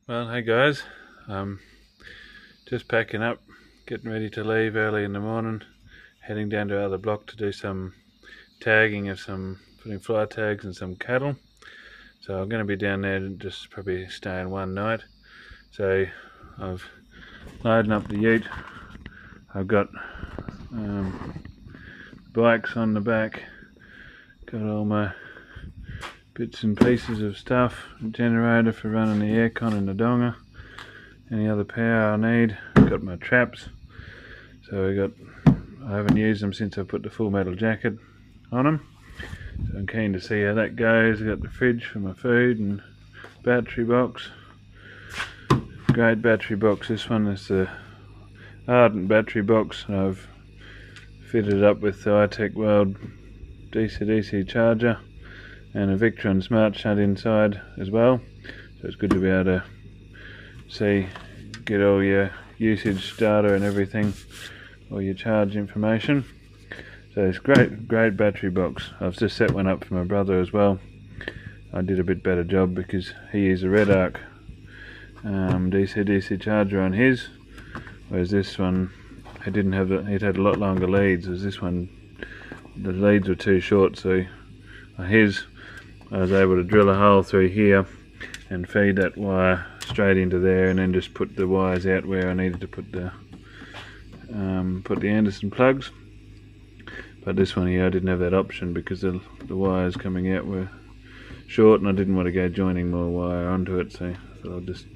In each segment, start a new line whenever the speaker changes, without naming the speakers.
Well, hey guys, just packing up, getting ready to leave early in the morning, heading down to our other block to do some tagging of putting fly tags and some cattle. So I'm going to be down there and just probably staying one night. So I've loading up the ute. I've got bikes on the back, got all my bits and pieces of stuff, a generator for running the aircon and the donga, any other power I need. Got my traps, so I haven't used them since I put the full metal jacket on them, so I'm keen to see how that goes. I've got the fridge for my food and battery box, great battery box. This one is the Ardent battery box, and I've fitted it up with the iTech World DC charger and a Victron smart shut inside as well, so it's good to be able to get all your usage data and everything, all your charge information. So it's great battery box. I've just set one up for my brother as well. I did a bit better job because he used a Red Arc DC charger on his, whereas this one it didn't have it had a lot longer leads. As this one, the leads were too short, so on his I was able to drill a hole through here and feed that wire straight into there, and then just put the wires out where I needed to put the Anderson plugs. But this one here I didn't have that option because the wires coming out were short, and I didn't want to go joining more wire onto it, so I thought I'd just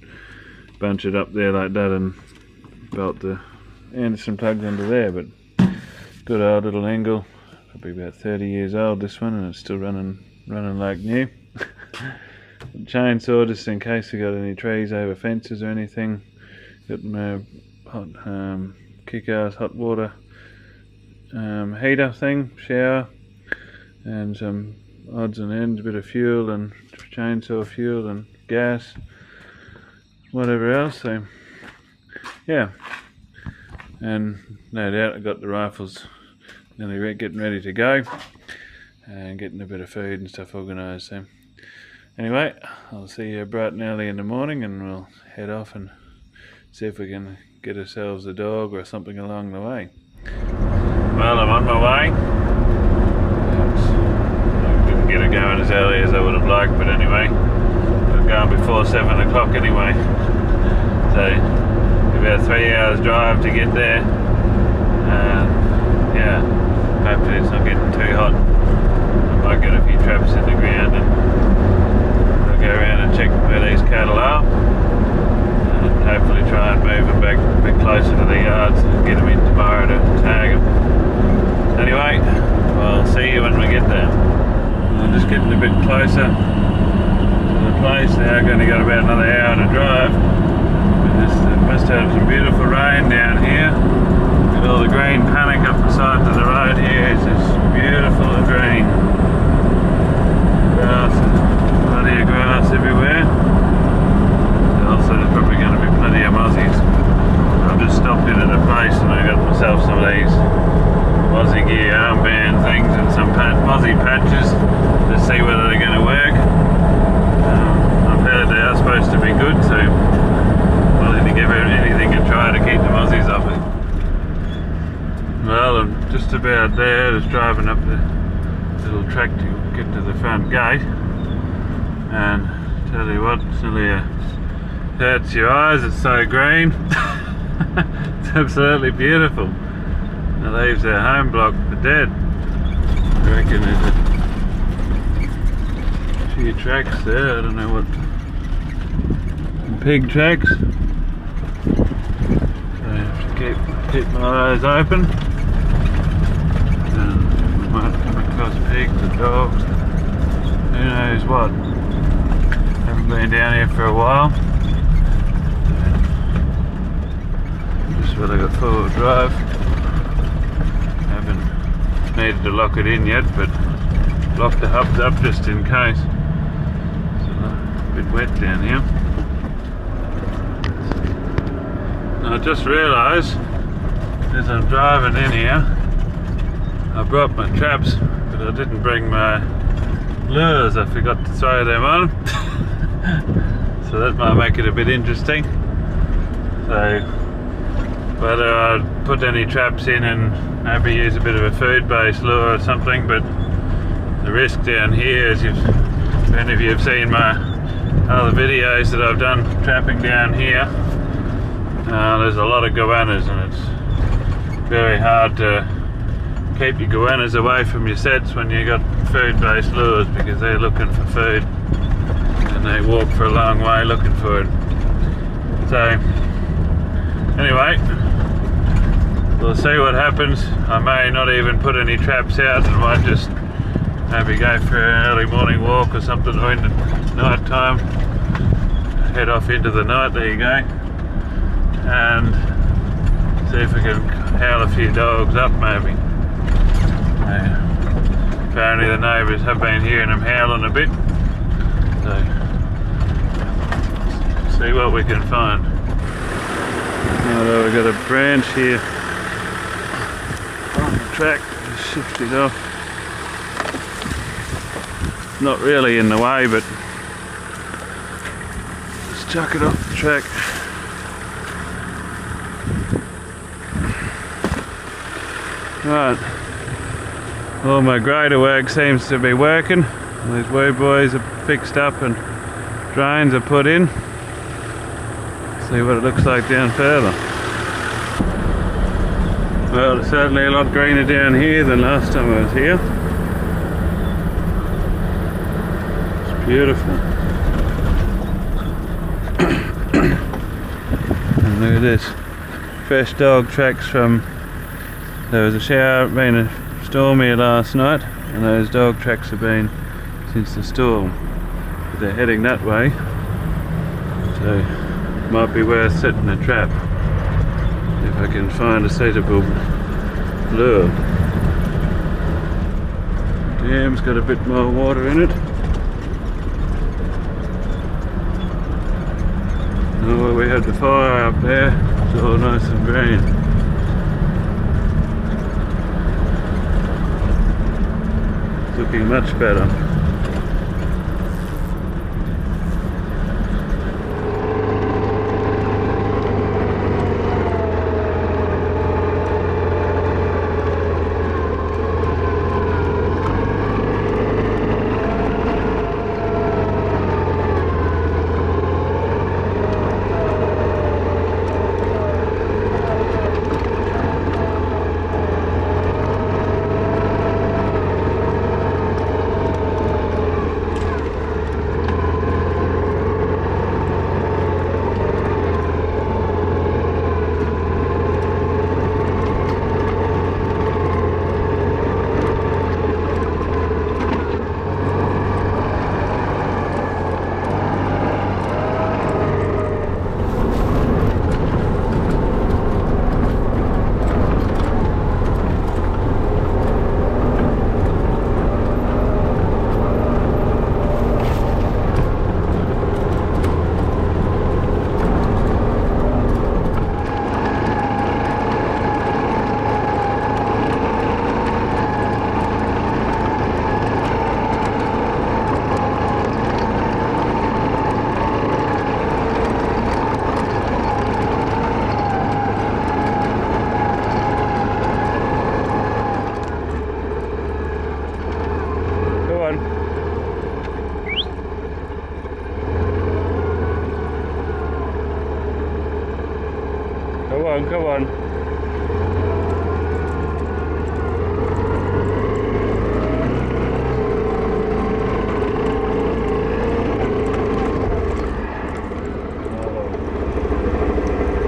bunch it up there like that and belt the Anderson plugs under there. But good old little angle, probably about 30 years old this one, and it's still running like new. Chainsaw just in case we got any trees over fences or anything. Got my hot kick-ass hot water heater thing, shower, and some odds and ends, a bit of fuel and chainsaw fuel and gas, whatever else. So yeah, and no doubt I got the rifles nearly getting ready to go and getting a bit of food and stuff organised. So anyway, I'll see you bright and early in the morning, and we'll head off and see if we can get ourselves a dog or something along the way. Well, I'm on my way. I didn't get it going as early as I would have liked, but anyway, I'm going before 7 o'clock anyway. So about 3 hours drive to get there, and yeah, hopefully it's not getting too hot. I might get a few traps in the ground and I'll go around and check where these cattle are, and hopefully try and move them back a bit closer to the yards and get them in tomorrow to tag them. Anyway, I'll see you when we get there. I'm just getting a bit closer to the place now. I'm going to go about another hour to drive. We must have some beautiful rain down here. With all the green panic up the sides of the road here. It's just beautiful and green. Grass, plenty of grass everywhere. Also there's probably going to be plenty of mozzies. I've just stopped in at a place and I got myself some of these mozzie gear armband things and some mozzie patches to see whether they're going to work. I've heard they are supposed to be good, so willing to give anything a try to keep the mozzies off it. Well, I'm just about there, just driving up the little track to get to the front gate, and tell you what, it's nearly hurts your eyes, it's so green. It's absolutely beautiful. It leaves our home block for dead. I reckon there's a few tracks there, I don't know what, pig tracks. So I have to keep my eyes open. We might come across pigs or dogs, who knows what. Haven't been down here for a while. Just what I got forward drive. Haven't needed to lock it in yet, but lock the hubs up just in case. It's a bit wet down here. I just realised as I'm driving in here, I brought my traps, but I didn't bring my lures. I forgot to throw them on. so that might make it a bit interesting. So whether I'd put any traps in and maybe use a bit of a food based lure or something, but the risk down here, as if any of you have seen my other videos that I've done trapping down here, there's a lot of goannas, and it's very hard to keep your goannas away from your sets when you got food based lures, because they're looking for food and they walk for a long way looking for it. So anyway, we'll see what happens. I may not even put any traps out and might just maybe go for an early morning walk or something, or in the night time, head off into the night, there you go, and see if we can howl a few dogs up maybe. Apparently the neighbours have been hearing them howling a bit, so see what we can find. Although we've got a branch here on the track, just shift it off. Not really in the way, but just chuck it off the track. Right, all my grader work seems to be working. These woo buoys are fixed up and drains are put in. See what it looks like down further. Well, it's certainly a lot greener down here than last time I was here. It's beautiful. And look at this, fresh dog tracks from, there was a shower, been a storm here last night, and those dog tracks have been since the storm. But they're heading that way, so might be worth setting a trap if I can find a suitable lure. The dam's got a bit more water in it. Oh, we had the fire up there, it's all nice and green. It's looking much better. Come on.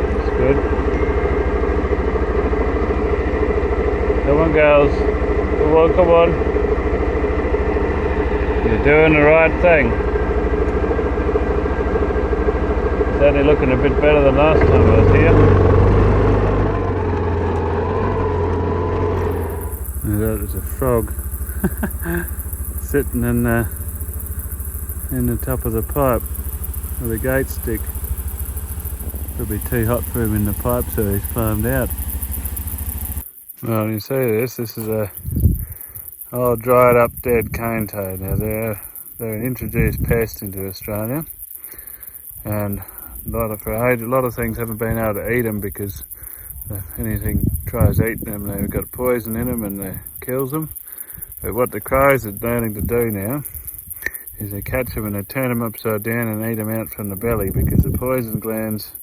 That's good. Come on, girls. Come on, come on. You're doing the right thing. It's only looking a bit better than last time I was here. That was a frog sitting in the top of the pipe with a gate stick. Probably too hot for him in the pipe, so he's climbed out. Well, you see this is a old dried up dead cane toad. Now they're an introduced pest into Australia, and a lot of things haven't been able to eat them because if anything tries eating them, they've got poison in them and it kills them. But what the crows are learning to do now is they catch them and they turn them upside down and eat them out from the belly, because the poison glands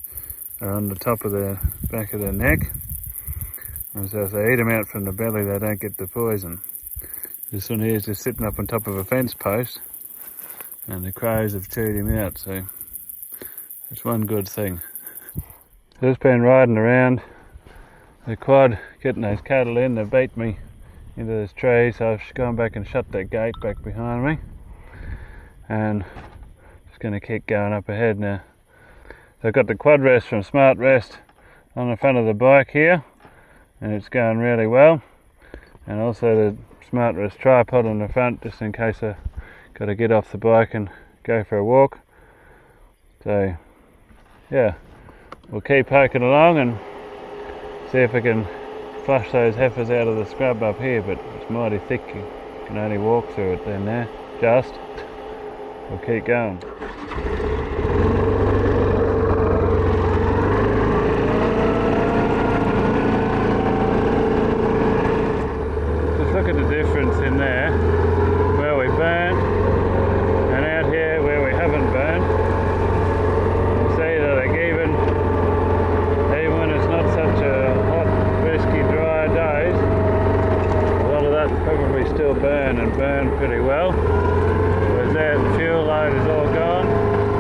are on the top of the back of their neck, and so if they eat them out from the belly they don't get the poison. This one here is just sitting up on top of a fence post and the crows have chewed him out, so it's one good thing. Just been riding around the quad getting those cattle in. They beat me into this tree, so I've gone back and shut that gate back behind me and just going to keep going up ahead now. So I've got the quad rest from Smart Rest on the front of the bike here and it's going really well, and also the Smart Rest tripod on the front just in case I got to get off the bike and go for a walk. So yeah, we'll keep poking along and see if I can flush those heifers out of the scrub up here, but it's mighty thick, you can only walk through it then there, just. We'll keep going. Just look at the difference in there, where we burnt and out here where we haven't burnt. You see that like even when it's not such a hot, risky, dry days, a lot of that probably still burn and burn pretty well. Whereas there the fuel load is all gone.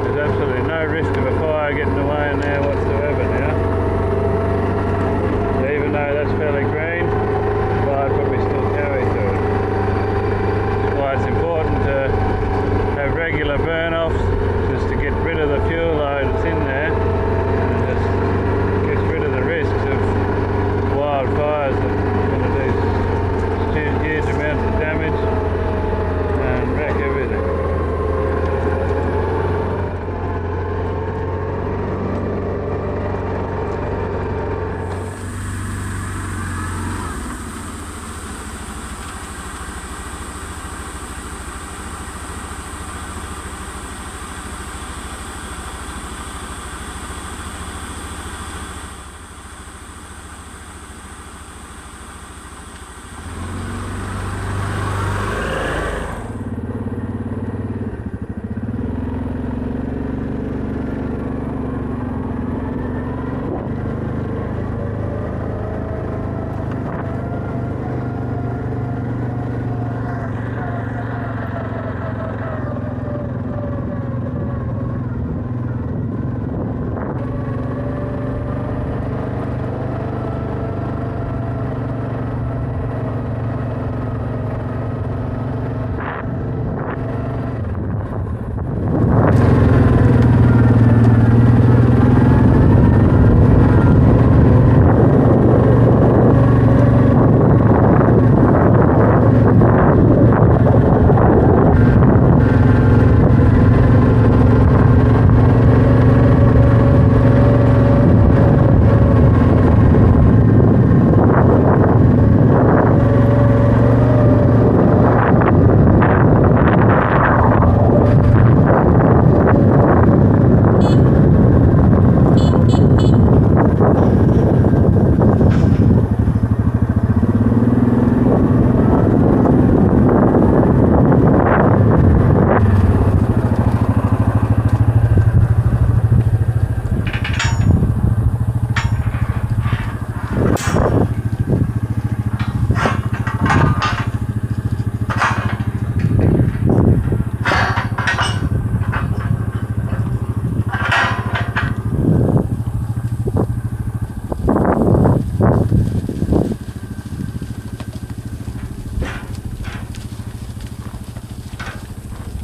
There's absolutely no risk of a fire getting away in there whatsoever now. So even though that's fairly green, the fire probably still carry through it. That's why it's important to have regular burn-offs, just to get rid of the fuel load that's in there, and it just gets rid of the risks of wildfires that are going to do huge amounts of damage and wreck everything.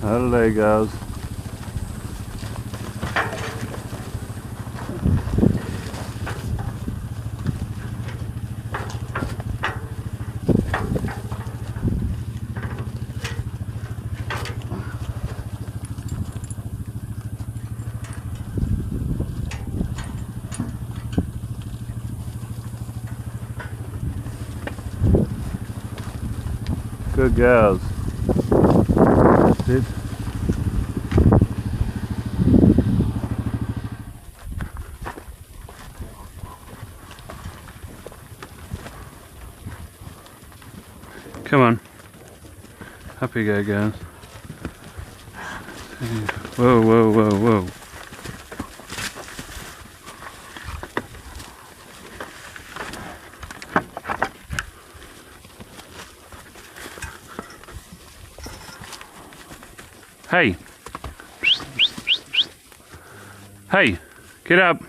Oh, there he goes. Good girls. That's it. Come on. Up you go, guys. Whoa, whoa, whoa, whoa. Hey. Hey, get up.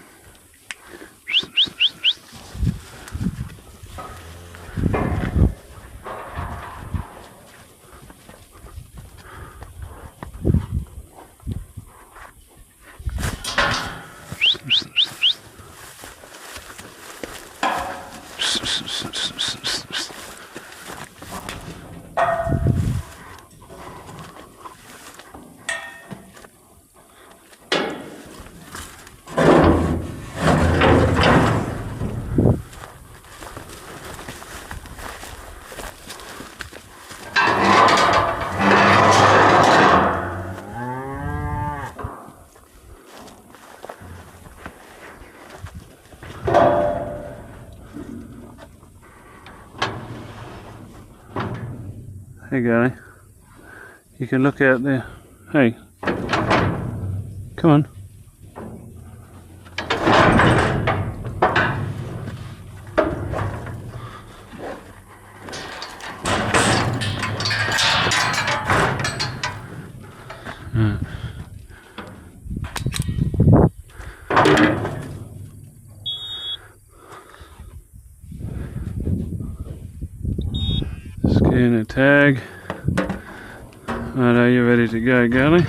Hey Gary, you can look out there. Hey, come on. Scan a tag. Right, are you ready to go, Gally?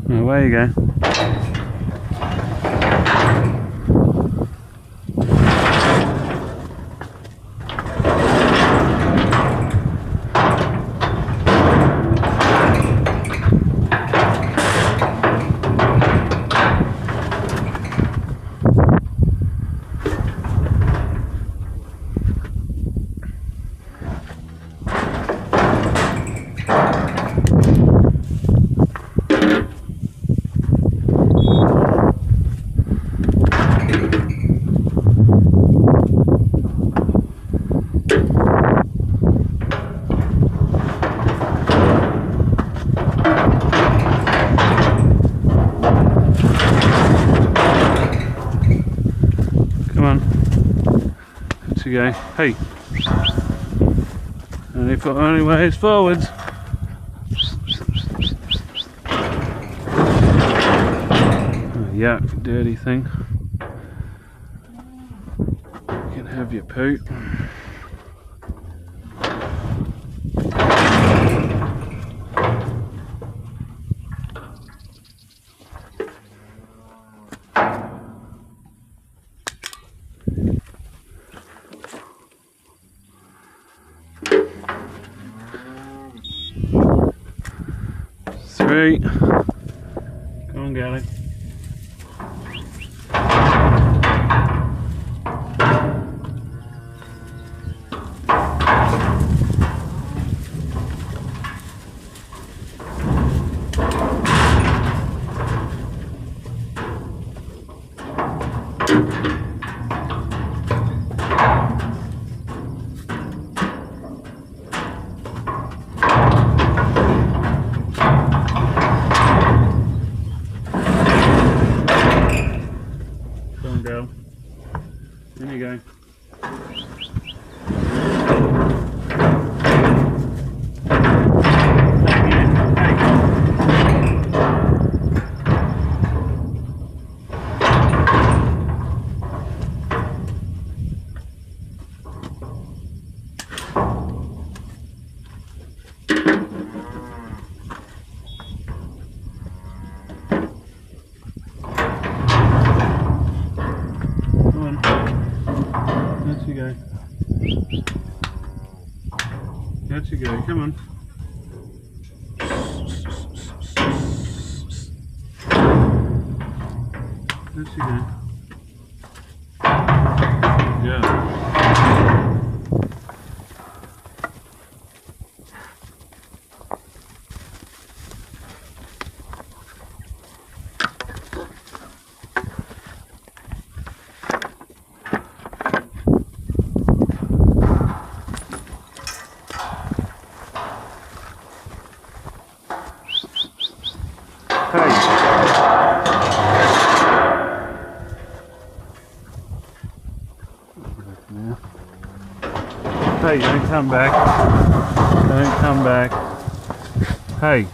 Away you go. Go. Hey, only way is forwards. Oh, yuck, dirty thing. You can have your poo. Three. Come on, Gally. There you go. You go. Out you go, come on. Out you go. Yeah. Hey, don't come back. Don't come back. Hey.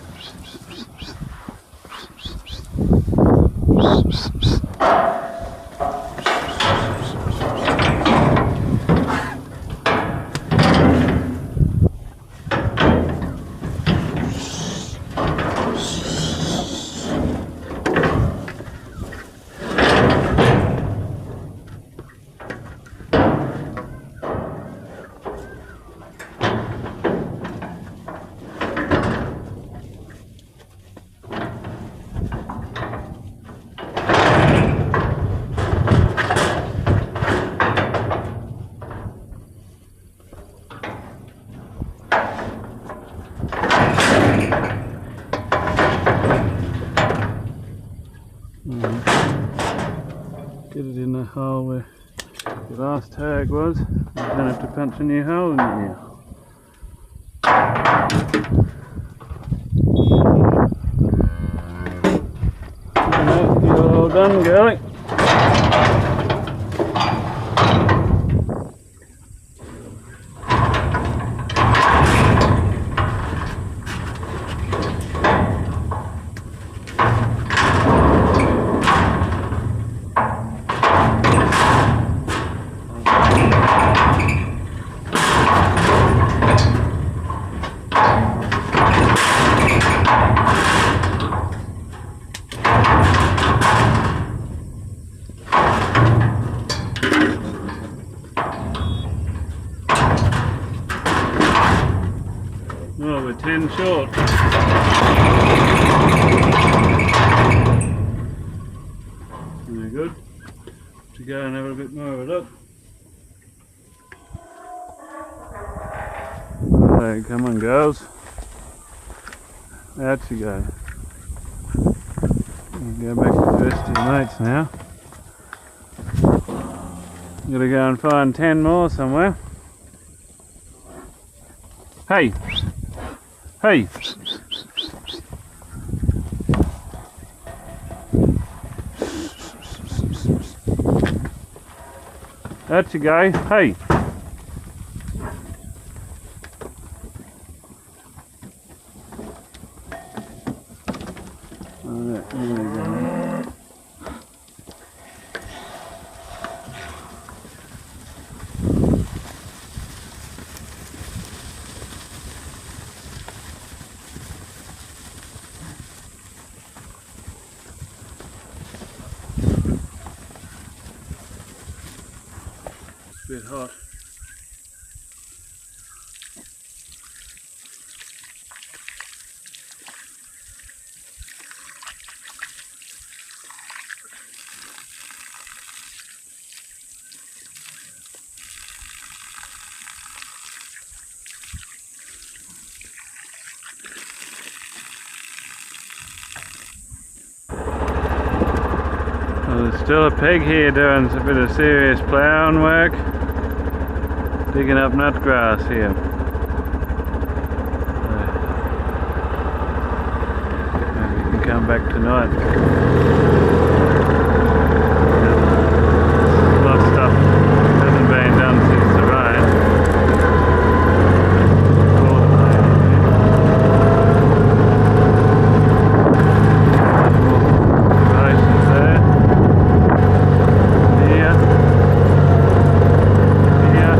Get it in the hole where the last tag was. You don't have to punch a new hole in it now. Alright, you're all done, girlie. Oh, we're 10 short. Very good. To go and have a bit more of a look. Alright, come on girls. Out you go. Go back to the rest of your mates now. Gotta go and find 10 more somewhere. Hey! Hey! Out you go. Hey! Alright, there we go. Bit hot. Well, there's still a peg here doing a bit of serious ploughing work. Digging up nut grass here. Maybe you can come back tonight. A lot of stuff hasn't been done since the rain. Observations there. Here. Here.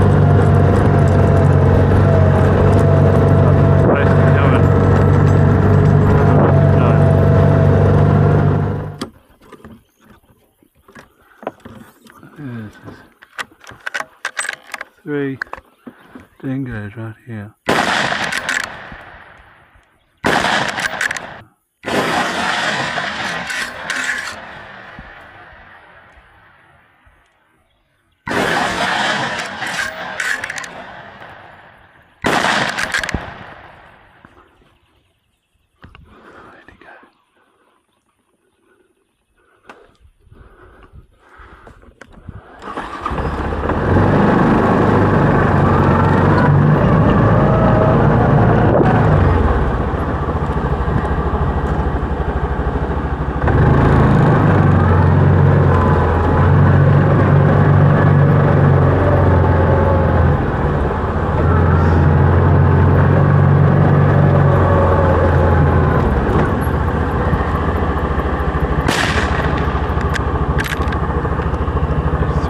Three dingoes right here.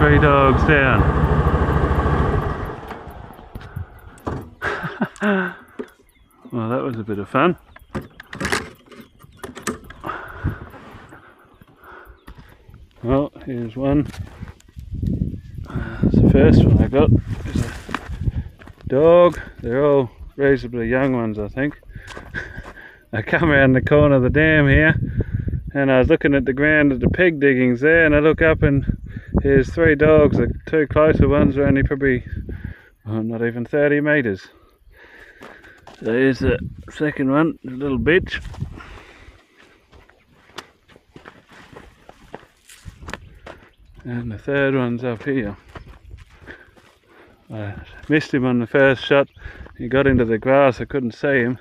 3 dogs down. Well, that was a bit of fun. Well, here's one. That's the first one I got. It's a dog. They're all reasonably young ones, I think. I come around the corner of the dam here, and I was looking at the ground at the peg diggings there, and I look up and here's 3 dogs. The 2 closer ones are only probably, well, not even 30 metres. So here's the second one, the little bitch. And the third one's up here. I missed him on the first shot. He got into the grass, I couldn't see him.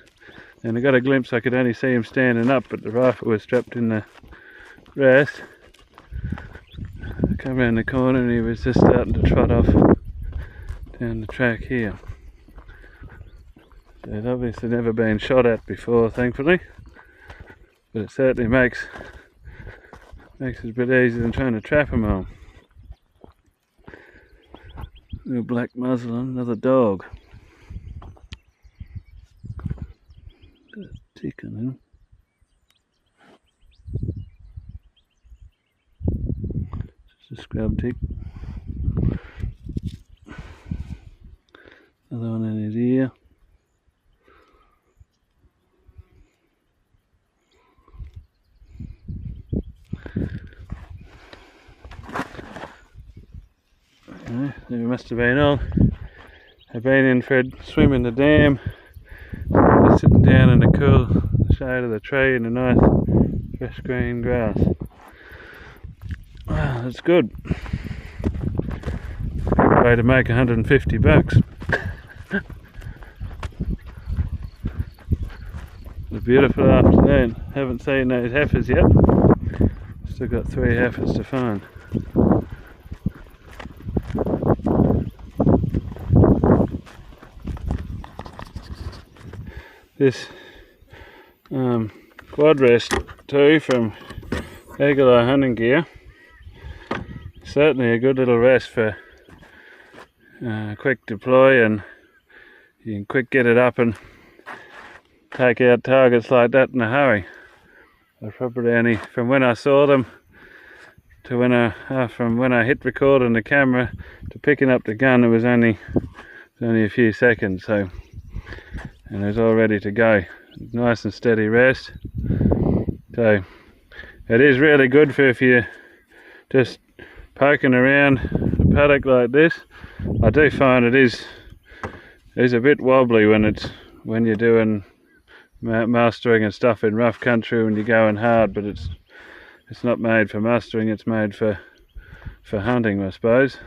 And I got a glimpse, I could only see him standing up, but the rifle was strapped in the rest. I come around the corner and he was just starting to trot off down the track here. So it's obviously never been shot at before, thankfully. But it certainly makes it a bit easier than trying to trap them all. Little black muzzle on another dog. Got a tick on him. Just a scrub tick. Another one in his ear. They must have been on. I've been in for a swim in the dam, just sitting down in the cool shade of the tree in the nice fresh green grass. Wow, that's good. Way to make 150 bucks. It's a beautiful afternoon. Haven't seen those heifers yet. Still got 3 heifers to find. This quad rest too from Eagle Eye Hunting Gear. Certainly a good little rest for quick deploy, and you can quick get it up and take out targets like that in a hurry. I probably only, from when I saw them to from when I hit record on the camera to picking up the gun, it was only a few seconds. So. And it's all ready to go. Nice and steady rest. So it is really good for if you're just poking around a paddock like this. I do find it is a bit wobbly when you're doing mustering and stuff in rough country when you're going hard, but it's not made for mustering, it's made for hunting, I suppose.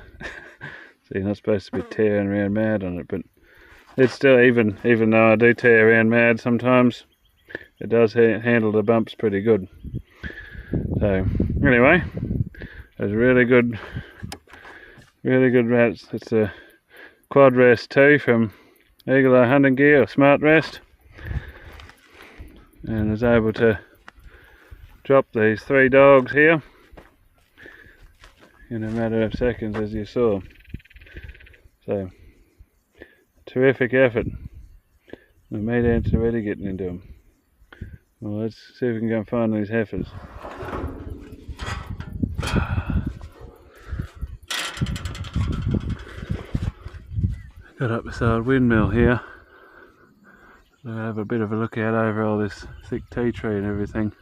So you're not supposed to be tearing around mad on it, but it's still, even though I do tear around mad sometimes, it does handle the bumps pretty good. So anyway, it's really good rest. It's a quad rest too from Eagle Eye Hunting Gear, or Smart Rest, and I was able to drop these 3 dogs here in a matter of seconds, as you saw. So terrific effort. The meat ants are already getting into them. Well, let's see if we can go and find these heifers. Got up this old windmill here. So I'll have a bit of a look out over all this thick tea tree and everything.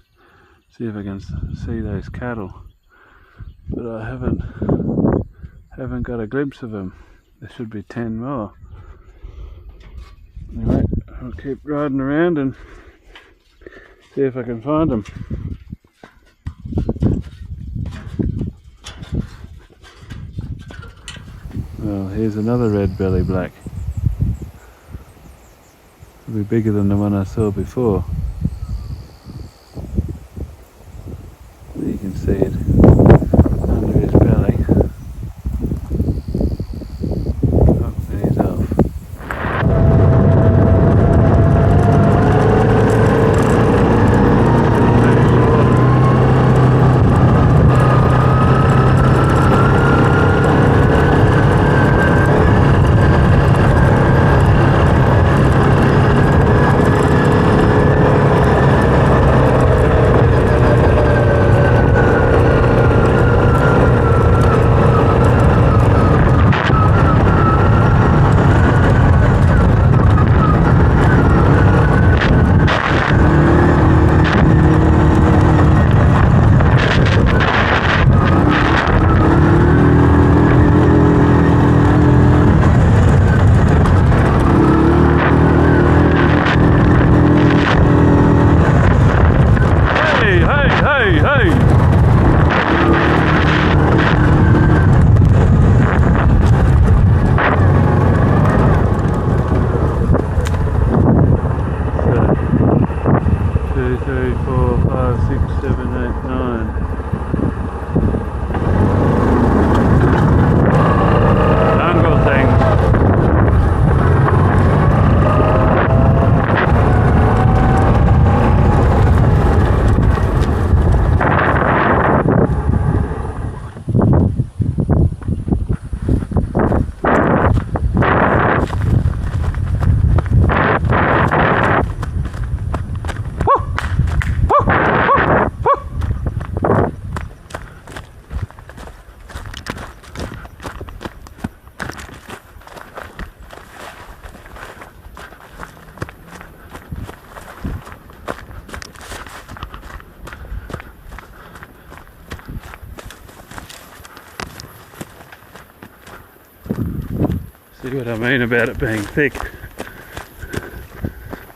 See if I can see those cattle. But I haven't got a glimpse of them. There should be 10 more. Anyway, I'll keep riding around and see if I can find them. Well, here's another red belly black. It'll be bigger than the one I saw before. You can see it under his belly. Oh, and he's off. 6, 7, 8, 9. Jungle things. See what I mean about it being thick?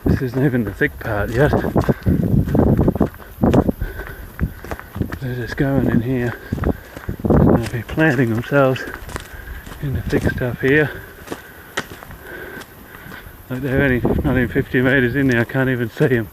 This isn't even the thick part yet. They're just going in here. They're going to be planting themselves in the thick stuff here. Like they're only not even 50 metres in there, I can't even see them.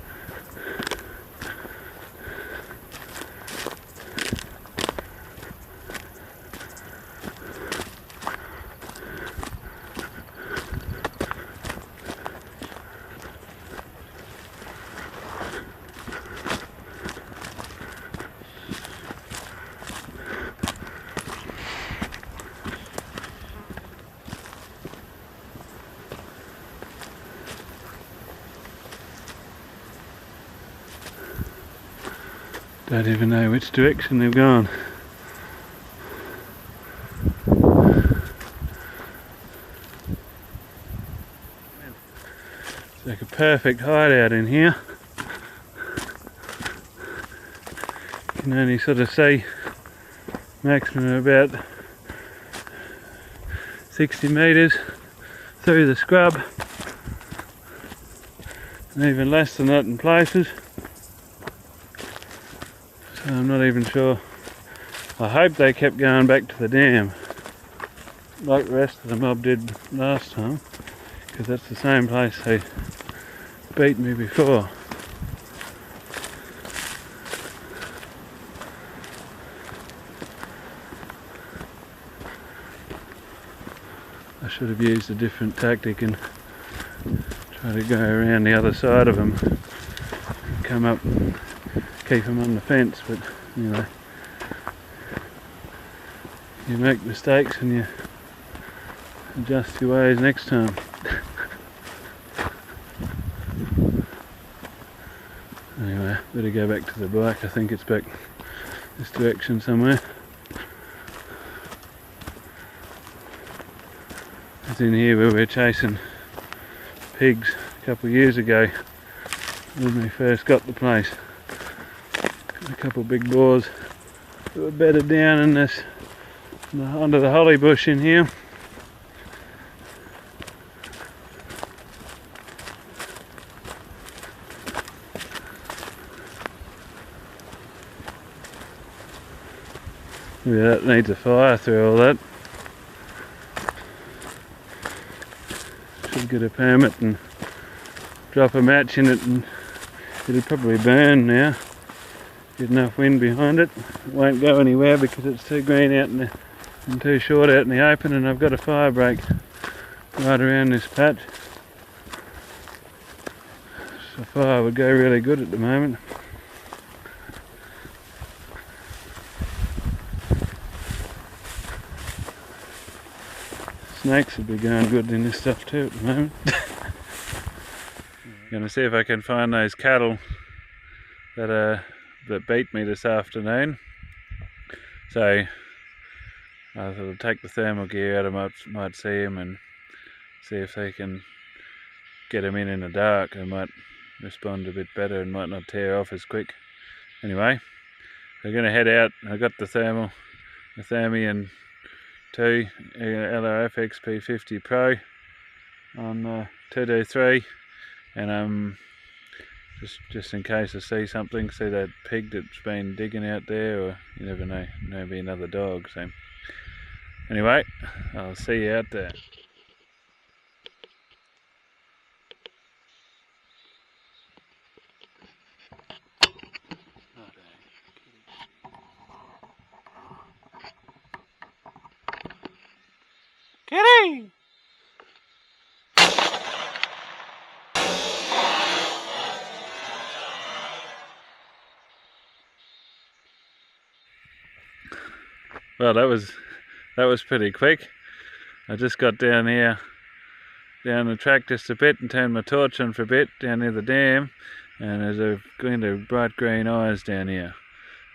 Don't even know which direction they've gone. It's like a perfect hideout in here. You can only sort of see maximum about 60 metres through the scrub, and even less than that in places. So I'm not even sure. I hope they kept going back to the dam like the rest of the mob did last time, because that's the same place they beat me before. I should have used a different tactic and try to go around the other side of them and come up and keep them on the fence, but you know, you make mistakes and you adjust your ways next time. Anyway, better go back to the bike. I think it's back this direction somewhere. It's in here where we were chasing pigs a couple of years ago when we first got the place. Got a couple of big boars that were bedded down in this under the holly bush in here. Yeah, that needs a fire through all that. Should get a permit and drop a match in it, and it'll probably burn now. Get enough wind behind it. It won't go anywhere because it's too green out and too short out in the open, and I've got a fire break right around this patch. So fire would go really good at the moment. Snakes would be going good in this stuff too at the moment. I'm going to see if I can find those cattle that beat me this afternoon. So I thought I'd take the thermal gear out, I might see them and see if they can get them in the dark. They might respond a bit better and might not tear off as quick. Anyway, we're going to head out. I got the Thermion 2 LRF XP50 Pro on 2D3, and just in case I see something, see that pig that's been digging out there, or you never know, maybe another dog. So anyway, I'll see you out there. Oh, Kitty! Well, that was pretty quick. I just got down here, down the track just a bit, and turned my torch on for a bit down near the dam, and there's a glint of bright green eyes down here.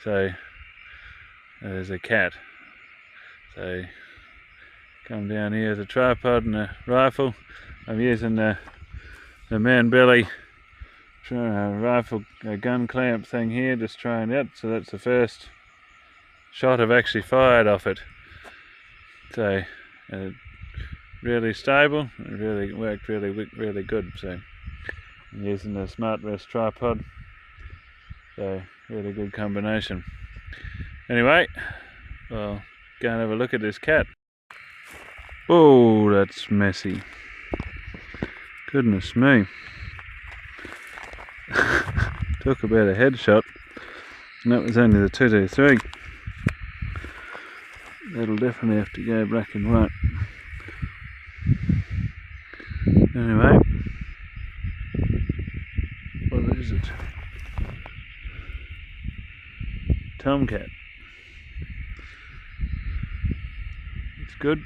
So there's a cat. So come down here with a tripod and a rifle. I'm using the man belly rifle gun clamp thing here, just trying it. So that's the first shot I've actually fired off it. So really stable. It really worked really good. So I'm using the Smart Rest tripod. So really good combination. Anyway, well, go and have a look at this cat. Oh, that's messy. Goodness me. Talk about a headshot. And that was only the 223. That'll definitely have to go black and white. Anyway, what is it? Tomcat. It's good.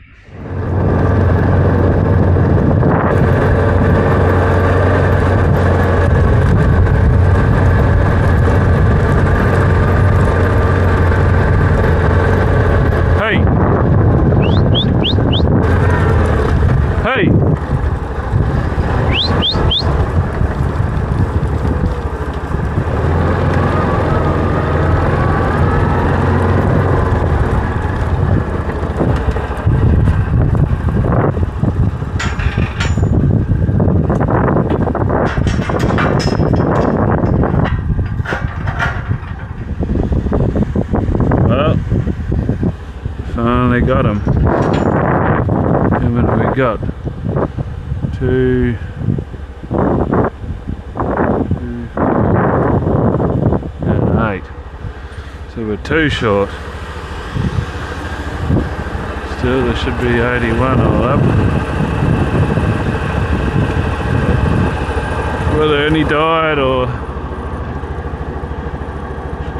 Finally got him. How many have we got? Two, and 8. So we're 2 short. Still, there should be 81 all up. Whether any died or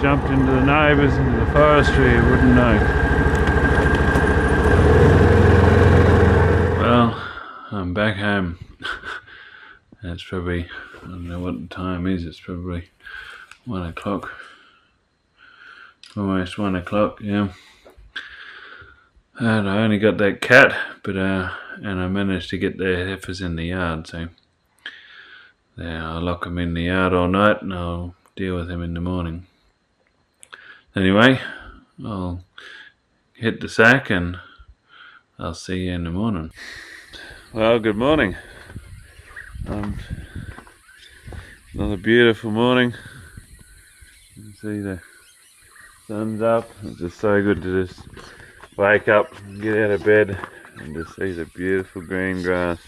jumped into the neighbours, into the forestry, I wouldn't know. Well, I'm back home. It's probably, I don't know what the time is, it's probably 1 o'clock. Almost 1 o'clock, yeah. And I only got that cat, but and I managed to get the heifers in the yard, so yeah, I'll lock them in the yard all night and I'll deal with them in the morning. Anyway, I'll hit the sack and I'll see you in the morning. Well, good morning. Another beautiful morning. You can see the sun's up. It's just so good to just wake up and get out of bed and just see the beautiful green grass.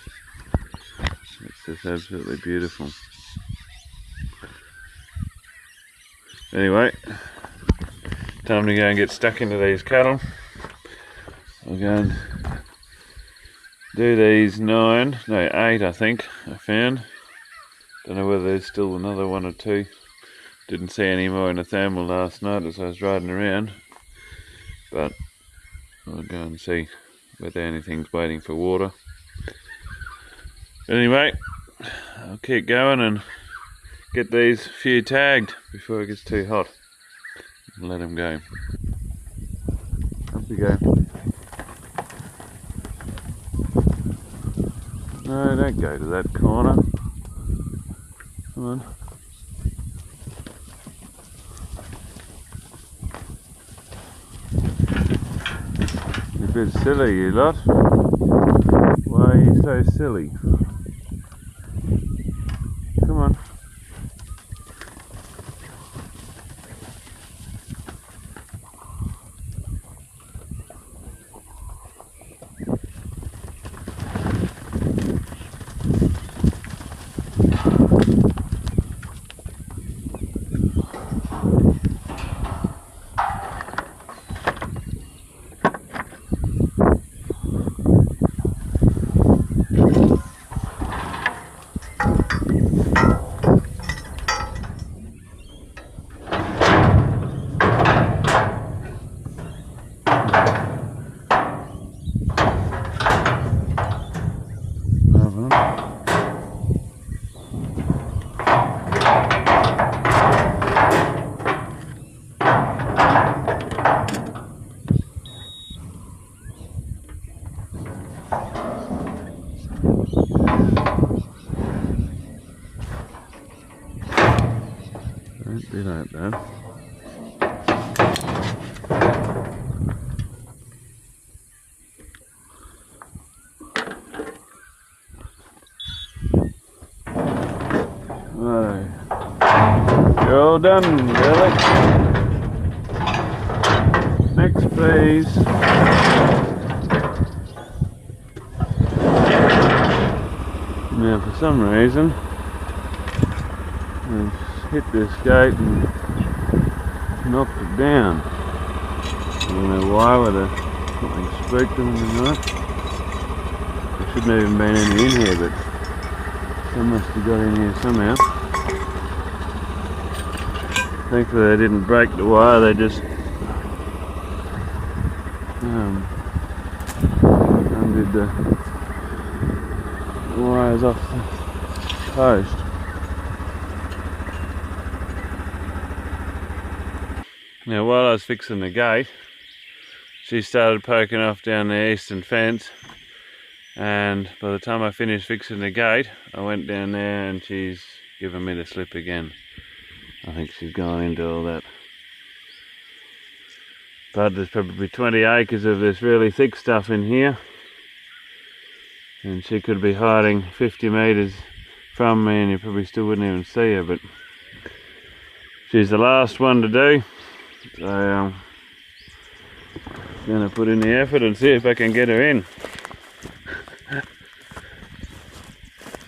It's just absolutely beautiful. Anyway, time to go and get stuck into these cattle. I'll go and do these 8 I think I found. Don't know whether there's still another 1 or 2. Didn't see any more in the thermal last night as I was riding around, but I'll go and see whether anything's waiting for water. Anyway, I'll keep going and get these few tagged before it gets too hot and let them go. Up we go. No, don't go to that corner. Come on. You're a bit silly, you lot. Why are you so silly? Come on. Well done, Billy. Next, please. Now, for some reason, I've hit this gate and knocked it down. I don't know why, whether something spooked them or not. There shouldn't have even been any in here, but some must have got in here somehow. Thankfully they didn't break the wire, they just undid the wires off the post. Now while I was fixing the gate, she started poking off down the eastern fence, and by the time I finished fixing the gate, I went down there and she's given me the slip again. I think she's gone into all that. But there's probably 20 acres of this really thick stuff in here, and she could be hiding 50 metres from me and you probably still wouldn't even see her, but she's the last one to do. So I'm going to put in the effort and see if I can get her in.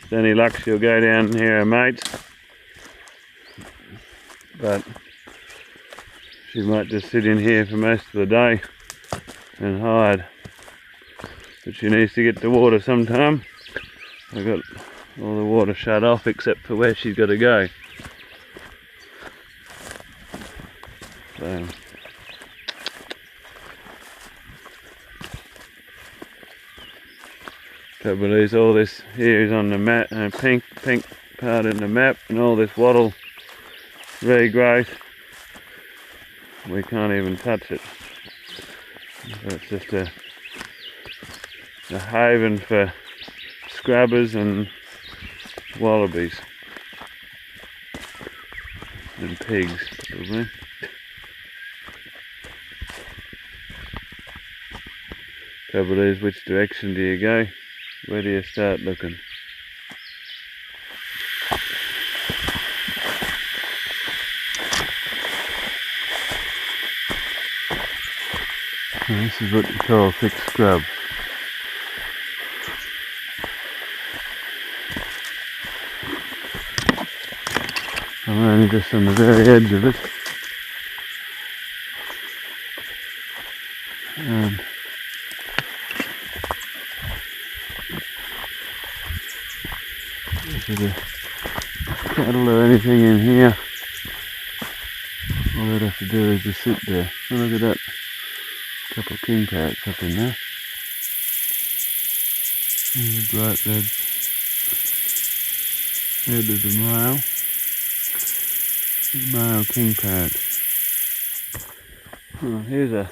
With any luck she'll go down near her mates, but she might just sit in here for most of the day and hide. But she needs to get to water sometime. I've got all the water shut off except for where she's got to go. So trouble is, all this here is on the map, pink part in the map, and all this wattle regrowth, we can't even touch it. So it's just a haven for scrubbers and wallabies and pigs, probably. Trouble is, which direction do you go? Where do you start looking? And this is what you call thick scrub. I'm only just on the very edge of it. And if there's a cattle or anything in here, all they'd have to do is just sit there. Oh, look at that. Couple of king parrots up in there. And the bright red head of the male king parrot. Oh, here's a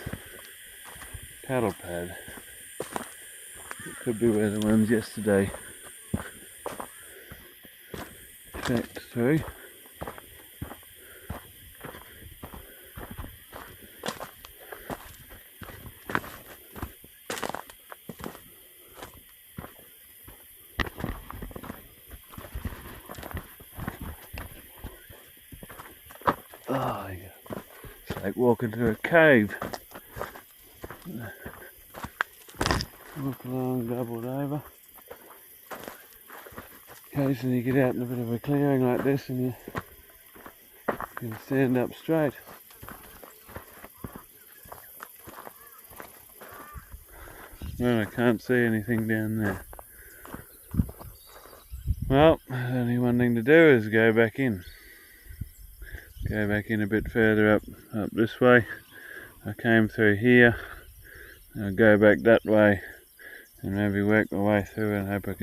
paddle pad. It could be where the ones yesterday tracked through. Oh, yeah. It's like walking through a cave. Walk along, doubled over. Occasionally you get out in a bit of a clearing like this and you can stand up straight. Well, I can't see anything down there. Well, there's only one thing to do is go back in. Go back in a bit further up this way. I came through here. I'll go back that way and maybe work my way through and hope I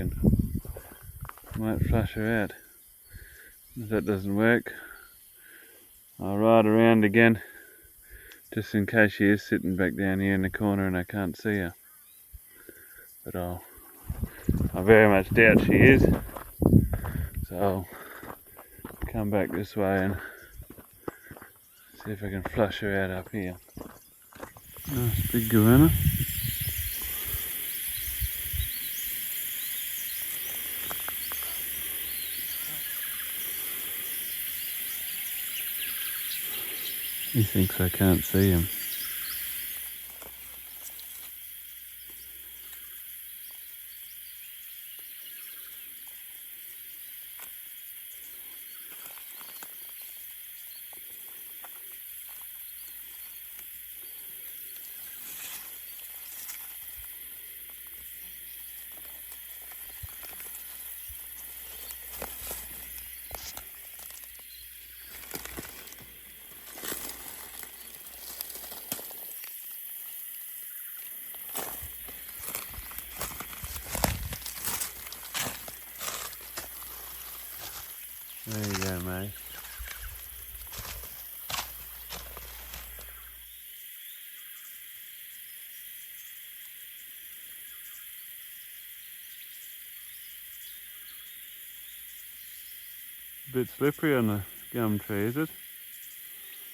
might flush her out. If that doesn't work, I'll ride around again just in case she is sitting back down here in the corner and I can't see her. But I very much doubt she is. So I'll come back this way and see if I can flush her out up here. Nice big goanna. He thinks I can't see him. There you go, mate. A bit slippery on the gum tree, is it?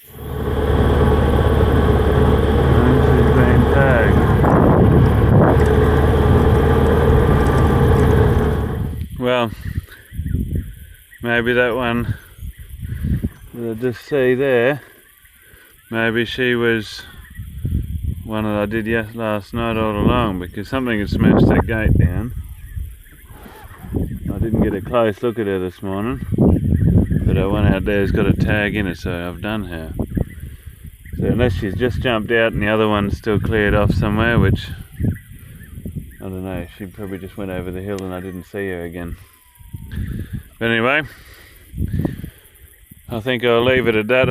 She's been tagged. Well, maybe that one that I just see there, maybe she was one that I did last night all along, because something had smashed that gate down. I didn't get a close look at her this morning, but that one out there's got a tag in it, so I've done her. So unless she's just jumped out and the other one's still cleared off somewhere, which I don't know, she probably just went over the hill and I didn't see her again. But anyway, I think I'll leave it at that.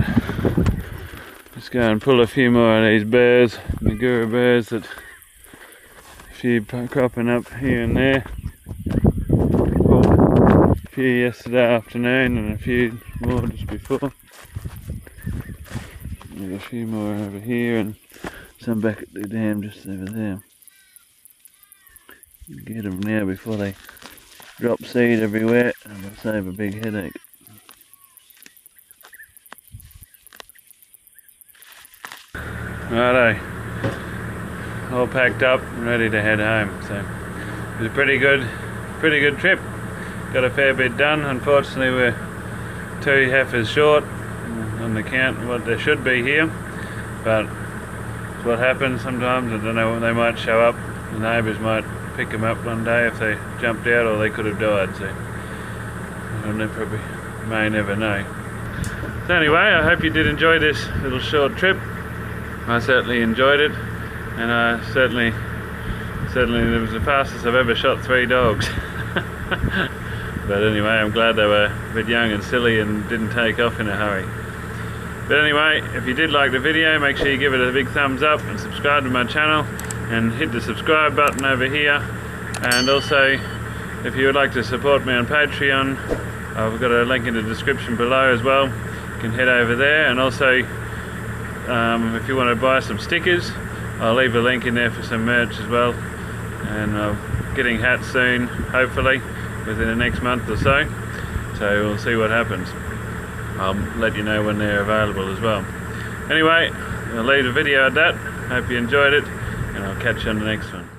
Just go and pull a few more of these bears, Magura bears, that a few cropping up here and there. Pulled a few yesterday afternoon and a few more just before. And a few more over here and some back at the dam just over there. Get them now before they drop seed everywhere and we'll save a big headache. Righto, all packed up and ready to head home. So it was a pretty good trip. Got a fair bit done. Unfortunately we're 2 heifers short on the count of what there should be here, but it's what happens sometimes. I don't know when they might show up. The neighbours might pick them up one day if they jumped out, or they could have died, so they probably may never know. So anyway, I hope you did enjoy this little short trip. I certainly enjoyed it, and I certainly it was the fastest I've ever shot 3 dogs. But anyway, I'm glad they were a bit young and silly and didn't take off in a hurry. But anyway, if you did like the video, make sure you give it a big thumbs up and subscribe to my channel and hit the subscribe button over here. And also, if you would like to support me on Patreon, I've got a link in the description below as well. You can head over there, and also if you want to buy some stickers, I'll leave a link in there for some merch as well. And I'm getting hats soon, hopefully within the next month or so. So we'll see what happens. I'll let you know when they're available as well. Anyway, I'll leave the video at that. Hope you enjoyed it, and I'll catch you on the next one.